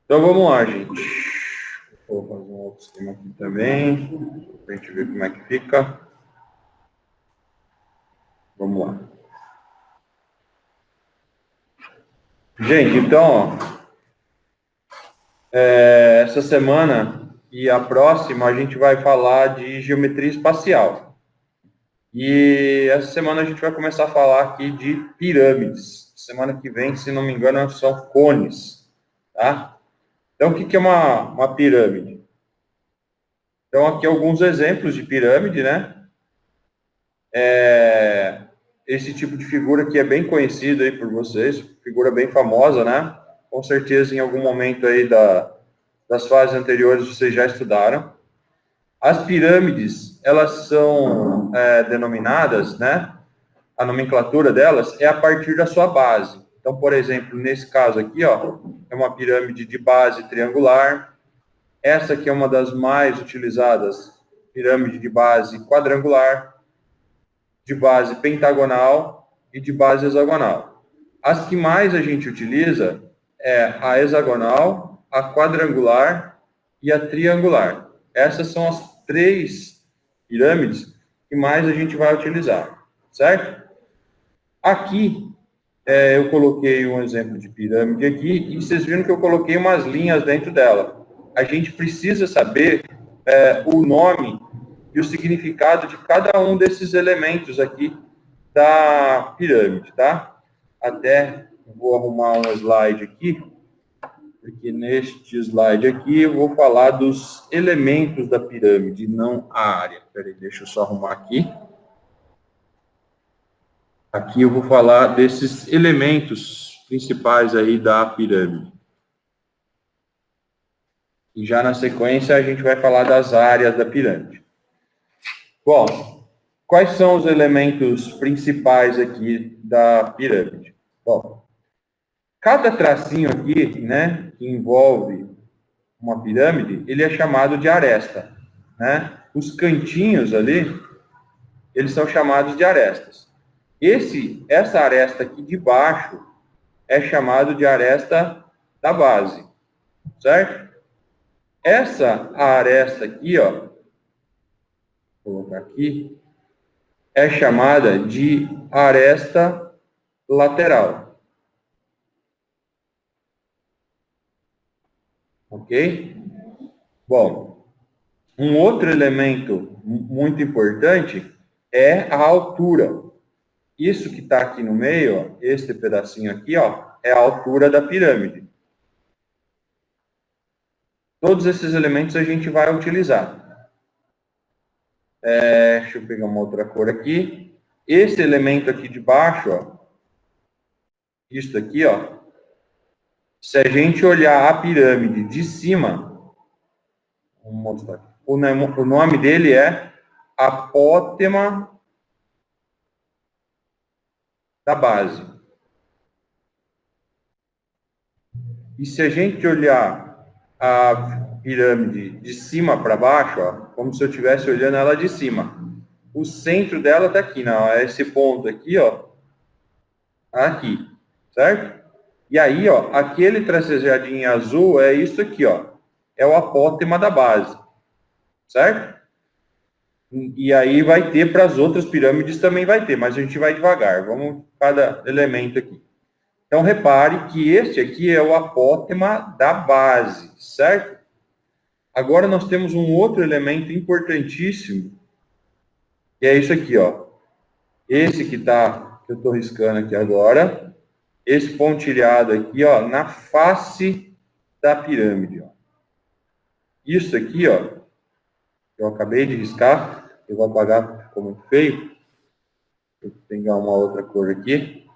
Então vamos lá, gente. Vou fazer um outro esquema aqui também, para a gente ver como é que fica. Vamos lá. Gente, então, essa semana e a próxima a gente vai falar de geometria espacial. E essa semana a gente vai começar a falar aqui de pirâmides. Semana que vem, se não me engano, são cones, tá? Então, o que é uma pirâmide? Então, aqui alguns exemplos de pirâmide, né? Esse tipo de figura que é bem conhecido aí por vocês, figura bem famosa, né? Com certeza, em algum momento aí das fases anteriores, vocês já estudaram. As pirâmides, elas são denominadas, né? A nomenclatura delas é a partir da sua base. Então, por exemplo, nesse caso aqui, ó, é uma pirâmide de base triangular. Essa aqui é uma das mais utilizadas, pirâmide de base quadrangular, de base pentagonal e de base hexagonal. As que mais a gente utiliza é a hexagonal, a quadrangular e a triangular. Essas são as três pirâmides que mais a gente vai utilizar, certo? Aqui, eu coloquei um exemplo de pirâmide aqui, e vocês viram que eu coloquei umas linhas dentro dela. A gente precisa saber o nome e o significado de cada um desses elementos aqui da pirâmide, tá? Até vou arrumar um slide aqui, porque neste slide aqui eu vou falar dos elementos da pirâmide, não a área. Peraí, deixa eu só arrumar aqui. Aqui eu vou falar desses elementos principais aí da pirâmide. E já na sequência a gente vai falar das áreas da pirâmide. Bom, quais são os elementos principais aqui da pirâmide? Bom, cada tracinho aqui, né, que envolve uma pirâmide, ele é chamado de aresta, né? Os cantinhos ali, eles são chamados de arestas. Essa aresta aqui de baixo é chamado de aresta da base, certo? Essa aresta aqui, ó, vou colocar aqui, é chamada de aresta lateral. Ok? Bom, um outro elemento muito importante é a altura. Isso que está aqui no meio, ó, este pedacinho aqui, ó, é a altura da pirâmide. Todos esses elementos a gente vai utilizar. Deixa eu pegar uma outra cor aqui. Esse elemento aqui de baixo, ó, isso aqui, ó, se a gente olhar a pirâmide de cima, vamos mostrar aqui. O nome dele é apótema da base. E se a gente olhar a pirâmide de cima para baixo, ó, como se eu estivesse olhando ela de cima, o centro dela está aqui, não, é esse ponto aqui, ó, aqui, certo? E aí, ó, aquele tracejadinho azul é isso aqui, ó, é o apótema da base, certo? E aí vai ter para as outras pirâmides também vai ter, mas a gente vai devagar, vamos cada elemento aqui. Então, repare que este aqui é o apótema da base, certo? Agora nós temos um outro elemento importantíssimo, que é isso aqui, ó. Esse que eu estou riscando aqui agora, esse pontilhado aqui, ó, na face da pirâmide, ó. Isso aqui, ó, eu acabei de riscar, eu vou apagar, ficou muito feio. Vou pegar uma outra cor aqui.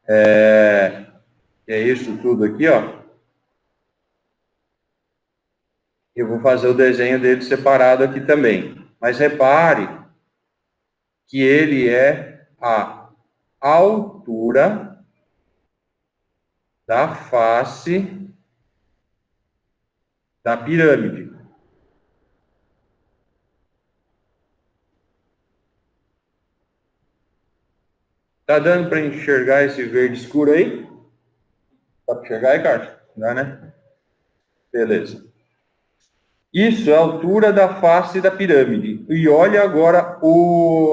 É isso tudo aqui, ó. Eu vou fazer o desenho dele separado aqui também. Mas repare que ele é a altura da face da pirâmide. Tá dando para enxergar esse verde escuro aí? para enxergar, Ricardo? Dá, né? Beleza. Isso é a altura da face da pirâmide. E olha agora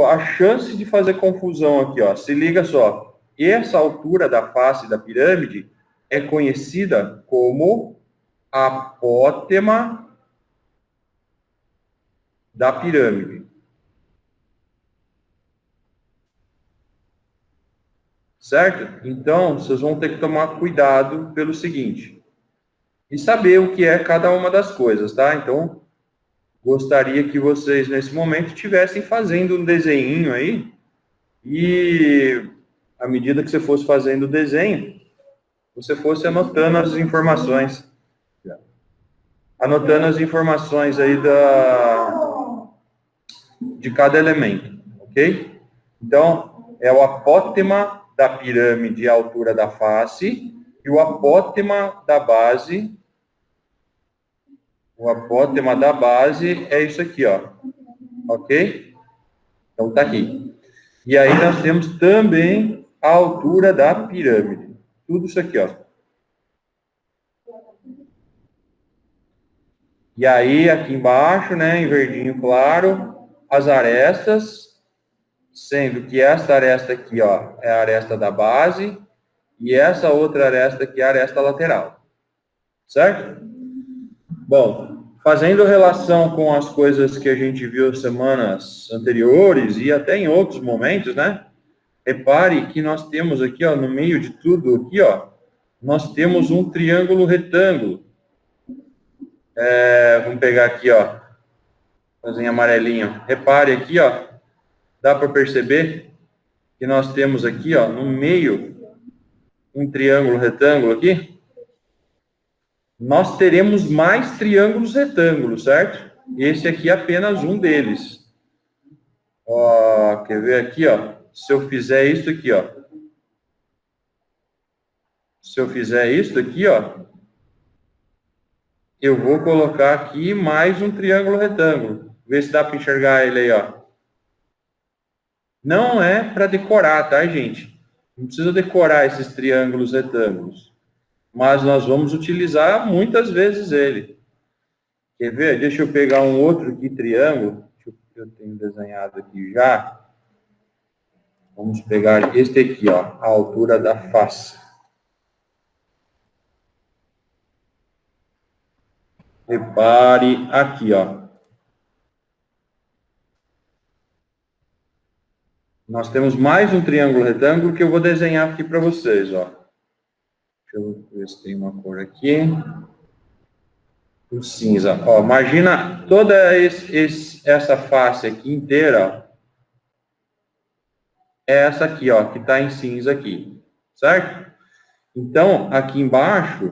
a chance de fazer confusão aqui, ó. Se liga só. Essa altura da face da pirâmide é conhecida como apótema da pirâmide. Certo? Então, vocês vão ter que tomar cuidado pelo seguinte. E saber o que é cada uma das coisas, tá? Então, gostaria que vocês, nesse momento, estivessem fazendo um desenho aí. E, à medida que você fosse fazendo o desenho, você fosse anotando as informações. Anotando as informações aí de cada elemento, ok? Então, é o apótema da pirâmide, a altura da face, e o apótema da base. O apótema da base é isso aqui, ó. Ok? Então, tá aqui. E aí nós temos também a altura da pirâmide. Tudo isso aqui, ó. E aí, aqui embaixo, né, em verdinho claro, as arestas, sendo que essa aresta aqui, ó, é a aresta da base, e essa outra aresta aqui é a aresta lateral. Certo? Bom, fazendo relação com as coisas que a gente viu semanas anteriores e até em outros momentos, né? Repare que nós temos aqui, ó, no meio de tudo aqui, ó, nós temos um triângulo retângulo. Vamos pegar aqui, ó, em amarelinho. Repare aqui, ó, dá para perceber que nós temos aqui, ó, no meio, um triângulo retângulo aqui. Nós teremos mais triângulos retângulos, certo? Esse aqui é apenas um deles. Ó, quer ver aqui, ó? Se eu fizer isso aqui, ó. Se eu fizer isso aqui, ó, eu vou colocar aqui mais um triângulo retângulo. Vê se dá para enxergar ele aí, ó. Não é para decorar, tá, gente? Não precisa decorar esses triângulos retângulos. Mas nós vamos utilizar muitas vezes ele. Quer ver? Deixa eu pegar um outro aqui, triângulo. Eu tenho desenhado aqui já. Vamos pegar este aqui, ó, a altura da face. Repare aqui, ó. Nós temos mais um triângulo retângulo que eu vou desenhar aqui para vocês, ó. Deixa eu ver se tem uma cor aqui. O cinza. Ó, imagina toda essa face aqui inteira, ó. É essa aqui, ó, que está em cinza aqui, certo? Então, aqui embaixo,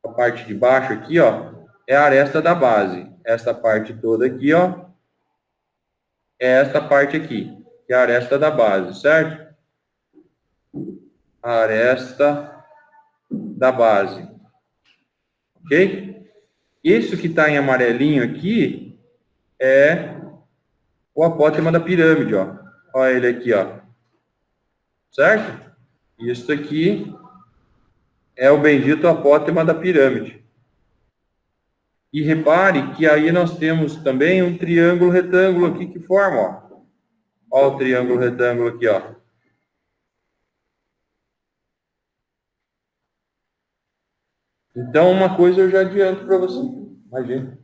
a parte de baixo aqui, ó, é a aresta da base. Essa parte toda aqui, ó, é esta parte aqui, que é a aresta da base, certo? A aresta da base. Ok? Isso que está em amarelinho aqui é o apótema da pirâmide, ó. Olha ele aqui, ó. Certo? Isso aqui é o bendito apótema da pirâmide. E repare que aí nós temos também um triângulo retângulo aqui que forma, ó. Ó o triângulo retângulo aqui, ó. Então, uma coisa eu já adianto para você. Imagina.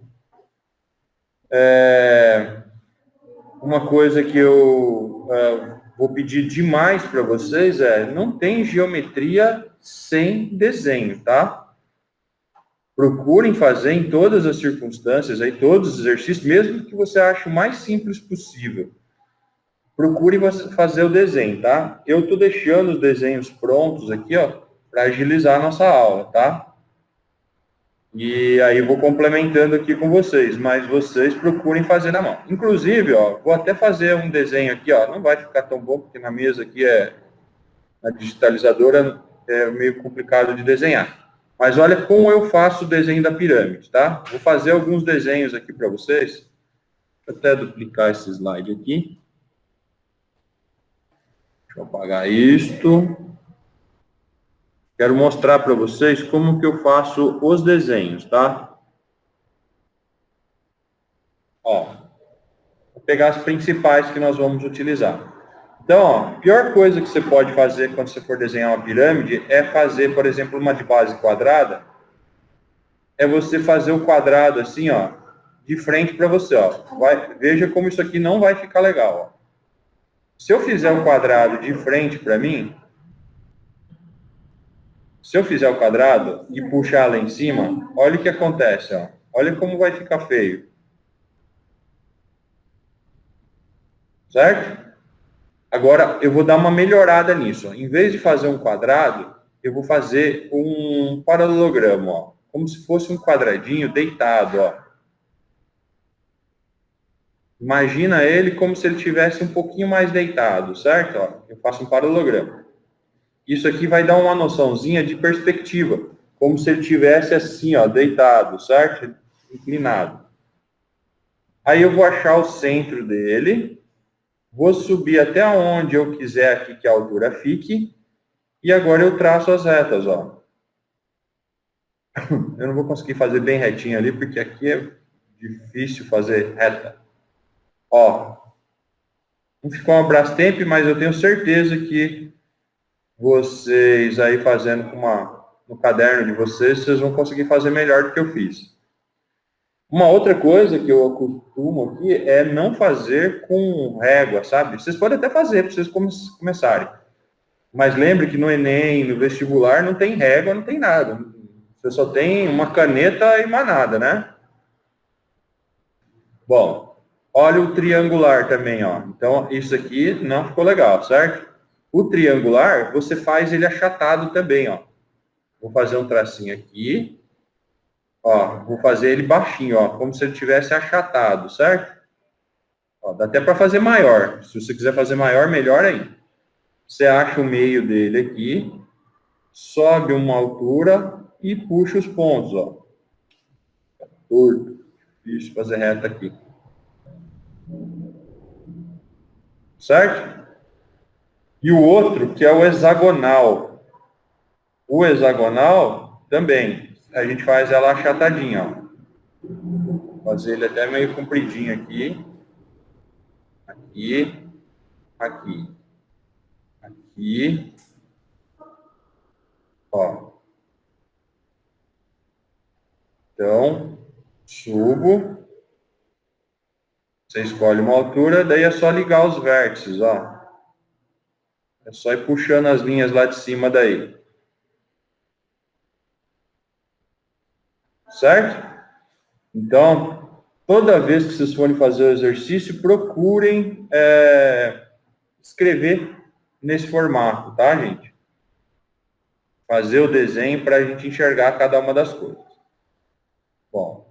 Uma coisa que eu vou pedir demais para vocês não tem geometria sem desenho, tá? Procurem fazer em todas as circunstâncias, aí, todos os exercícios, mesmo que você ache o mais simples possível. Procure fazer o desenho, tá? Eu estou deixando os desenhos prontos aqui, ó, para agilizar a nossa aula, tá? E aí eu vou complementando aqui com vocês, mas vocês procurem fazer na mão. Inclusive, ó, vou até fazer um desenho aqui, ó, não vai ficar tão bom, porque na mesa aqui a digitalizadora é meio complicado de desenhar. Mas olha como eu faço o desenho da pirâmide, tá? Vou fazer alguns desenhos aqui para vocês. Vou até duplicar esse slide aqui. Deixa eu apagar isto. Quero mostrar para vocês como que eu faço os desenhos, tá? Ó, vou pegar as principais que nós vamos utilizar. Então, ó, a pior coisa que você pode fazer quando você for desenhar uma pirâmide é fazer, por exemplo, uma de base quadrada, é você fazer o quadrado assim, ó, de frente para você, ó. Veja como isso aqui não vai ficar legal, ó. Se eu fizer o quadrado de frente para mim, se eu fizer o quadrado e puxar lá em cima, olha o que acontece, ó. Olha como vai ficar feio. Certo? Agora, eu vou dar uma melhorada nisso. Em vez de fazer um quadrado, eu vou fazer um paralelogramo, ó. Como se fosse um quadradinho deitado, ó. Imagina ele como se ele tivesse um pouquinho mais deitado, certo? Ó, eu faço um paralelogramo. Isso aqui vai dar uma noçãozinha de perspectiva, como se ele tivesse assim, ó, deitado, certo? Inclinado. Aí eu vou achar o centro dele, vou subir até onde eu quiser aqui que a altura fique, e agora eu traço as retas, ó. Eu não vou conseguir fazer bem retinho ali, porque aqui é difícil fazer reta. Ó, não ficou uma Brastemp, mas eu tenho certeza que vocês aí fazendo no caderno de vocês, vocês vão conseguir fazer melhor do que eu fiz. Uma outra coisa que eu costumo aqui é não fazer com régua, sabe? Vocês podem até fazer para vocês começarem. Mas lembre que no Enem, no vestibular, não tem régua, não tem nada. Você só tem uma caneta e mais nada, né? Bom, olha o triangular também, ó. Então, isso aqui não ficou legal, certo? O triangular, você faz ele achatado também, ó. Vou fazer um tracinho aqui. Ó, vou fazer ele baixinho, ó, como se ele tivesse achatado, certo? Ó, dá até para fazer maior. Se você quiser fazer maior, melhor ainda. Você acha o meio dele aqui, sobe uma altura e puxa os pontos, ó. Torto. Difícil fazer reta aqui. Certo? E o outro, que é o hexagonal. O hexagonal, também, a gente faz ela achatadinha, ó. Fazer ele até meio compridinho aqui. Aqui. Aqui. Aqui. Ó. Então, subo. Você escolhe uma altura, daí é só ligar os vértices, ó. É só ir puxando as linhas lá de cima daí. Certo? Então, toda vez que vocês forem fazer o exercício, procurem escrever nesse formato, tá, gente? Fazer o desenho para a gente enxergar cada uma das coisas. Bom.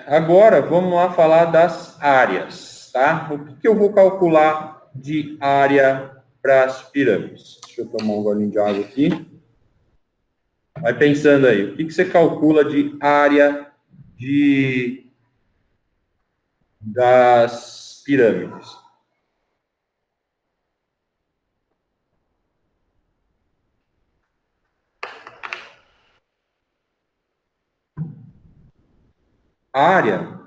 Agora, vamos lá falar das áreas, tá? O que eu vou calcular de área para as pirâmides? Deixa eu tomar um golinho de água aqui. Vai pensando aí, o que você calcula de área das pirâmides? A área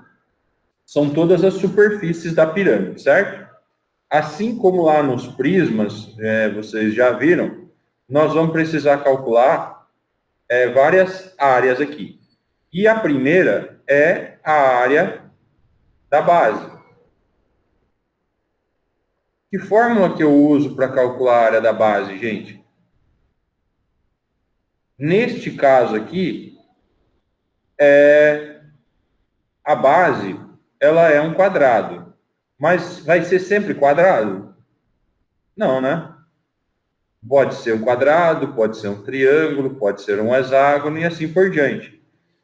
são todas as superfícies da pirâmide, certo? Assim como lá nos prismas, vocês já viram, nós vamos precisar calcular várias áreas aqui. E a primeira é a área da base. Que fórmula que eu uso para calcular a área da base, gente? Neste caso aqui, a base ela é um quadrado. Mas vai ser sempre quadrado? Não, né? Pode ser um quadrado, pode ser um triângulo, pode ser um hexágono e assim por diante.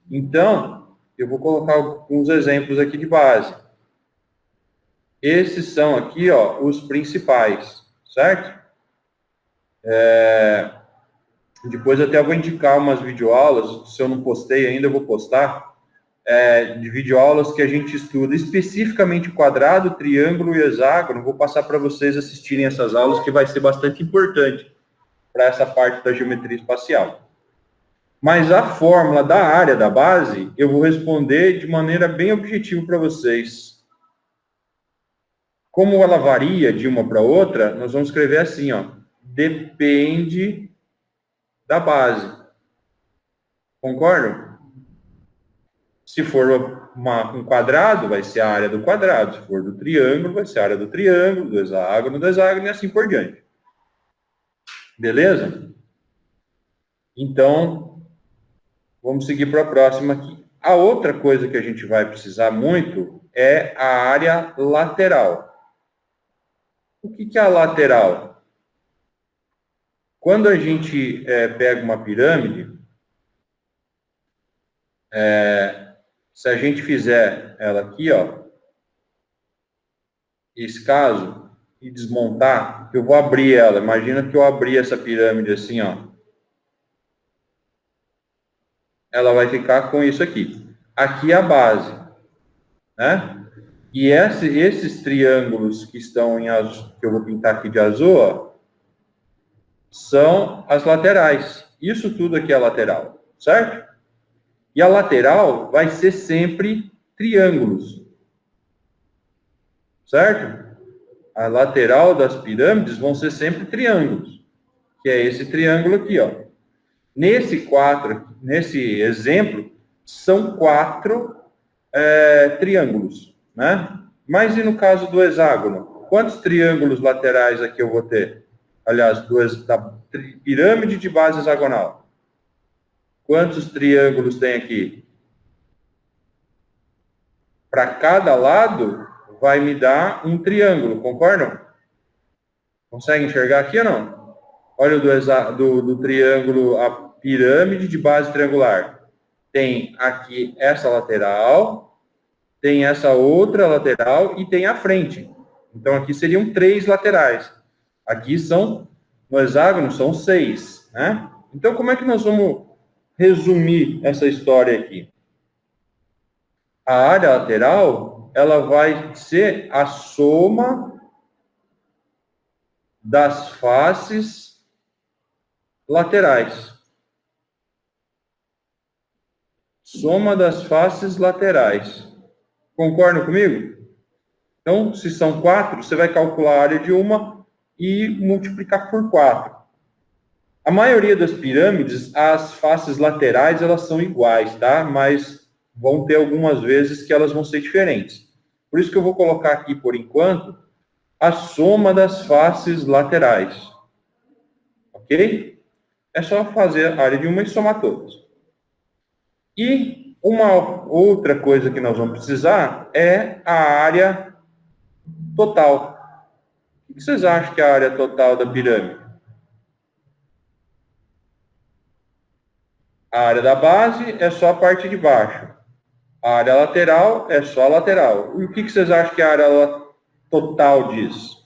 Então, eu vou colocar alguns exemplos aqui de base. Esses são aqui, ó, os principais, certo? Depois até eu vou indicar umas videoaulas, se eu não postei ainda, eu vou postar, de videoaulas que a gente estuda especificamente quadrado, triângulo e hexágono. Vou passar para vocês assistirem essas aulas, que vai ser bastante importante para essa parte da geometria espacial. Mas a fórmula da área da base, eu vou responder de maneira bem objetiva para vocês. Como ela varia de uma para outra, nós vamos escrever assim, ó, depende da base. Concordam? Se for um quadrado, vai ser a área do quadrado. Se for do triângulo, vai ser a área do triângulo, do hexágono, e assim por diante. Beleza? Então, vamos seguir para a próxima aqui. A outra coisa que a gente vai precisar muito é a área lateral. O que é a lateral? Quando a gente pega uma pirâmide, se a gente fizer ela aqui, ó, esse caso, e desmontar, eu vou abrir ela. Imagina que eu abri essa pirâmide assim, ó. Ela vai ficar com isso aqui. Aqui é a base, né? E esses triângulos que estão em azul, que eu vou pintar aqui de azul, ó, são as laterais. Isso tudo aqui é lateral, certo? E a lateral vai ser sempre triângulos, certo? A lateral das pirâmides vão ser sempre triângulos, que é esse triângulo aqui, ó. Nesse exemplo, são 4 triângulos, né? Mas e no caso do hexágono? Quantos triângulos laterais aqui eu vou ter? Aliás, da pirâmide de base hexagonal. Quantos triângulos tem aqui? Para cada lado, vai me dar um triângulo, concordam? Consegue enxergar aqui ou não? Olha o do triângulo, a pirâmide de base triangular. Tem aqui essa lateral, tem essa outra lateral e tem a frente. Então, aqui seriam 3 laterais. Aqui no hexágono, são 6, né? Então, como é que nós vamos resumir essa história aqui? A área lateral, ela vai ser a soma das faces laterais. Soma das faces laterais. Concordam comigo? Então, se são 4, você vai calcular a área de uma e multiplicar por 4. A maioria das pirâmides, as faces laterais, elas são iguais, tá? Mas vão ter algumas vezes que elas vão ser diferentes. Por isso que eu vou colocar aqui, por enquanto, a soma das faces laterais. Ok? É só fazer a área de uma e somar todas. E uma outra coisa que nós vamos precisar é a área total. O que vocês acham que é a área total da pirâmide? A área da base é só a parte de baixo. A área lateral é só a lateral. E o que vocês acham que é a área total disso?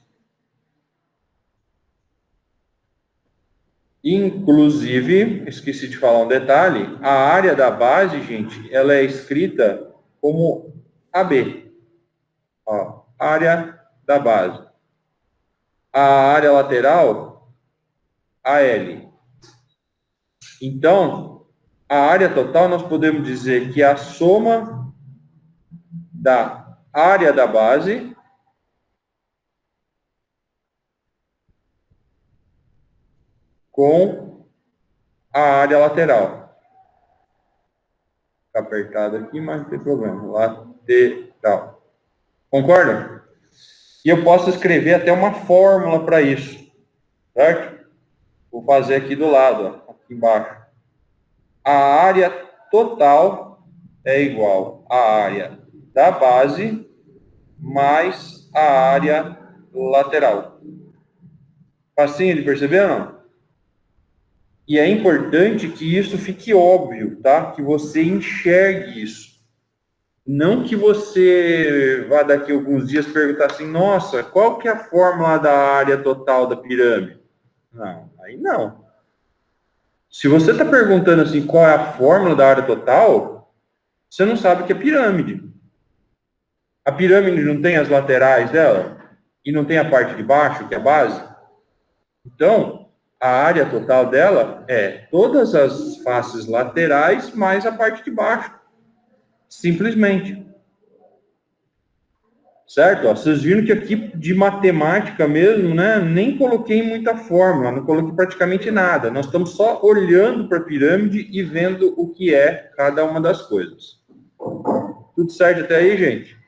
Inclusive, esqueci de falar um detalhe, a área da base, gente, ela é escrita como AB. Ó, área da base. A área lateral, AL. Então, a área total nós podemos dizer que é a soma da área da base com a área lateral. Está apertado aqui, mas não tem problema. Lateral. Concordam? E eu posso escrever até uma fórmula para isso. Certo? Vou fazer aqui do lado, ó, aqui embaixo. A área total é igual à área da base mais a área lateral. Facinho de perceber ou não? E é importante que isso fique óbvio, tá? Que você enxergue isso. Não que você vá daqui a alguns dias perguntar assim, nossa, qual que é a fórmula da área total da pirâmide? Não, aí não. Se você está perguntando assim, qual é a fórmula da área total, você não sabe o que é pirâmide. A pirâmide não tem as laterais dela? E não tem a parte de baixo, que é a base? Então, a área total dela é todas as faces laterais mais a parte de baixo. Simplesmente. Certo? Ó, vocês viram que aqui de matemática mesmo, né? Nem coloquei muita fórmula, não coloquei praticamente nada. Nós estamos só olhando para a pirâmide e vendo o que é cada uma das coisas. Tudo certo até aí, gente?